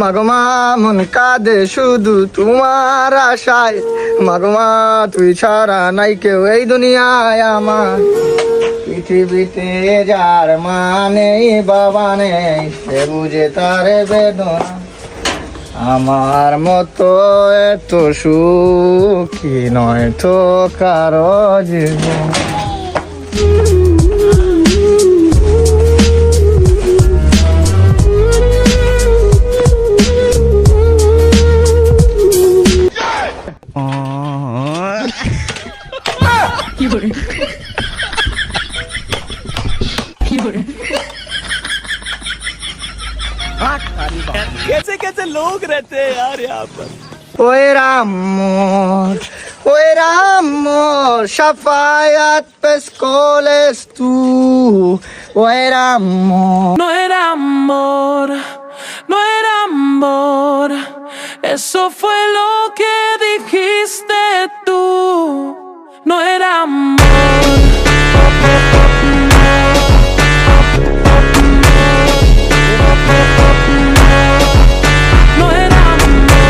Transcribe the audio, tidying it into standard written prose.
মাগমা মন কাঁদে শুধু তোমার আশায়, মাগমা তুই ছাড়া নাই কেউ এই দুনিয়ায় আমার। পৃথিবীতে যার মানে বাবা নেই, সে বুঝে তার বেদনা। আমার মতো এত সুখী নয় তো কারো জীবন। कैसे कैसे लोग रहते हैं यार यहाँ पर। ওই রাম মোর, ওই রাম মোর, শাফায়াত পেশ কলেস তু। ওই রাম মোর, No era amor, no era amor, eso fue lo que dijiste tú. No era amor. No era amor.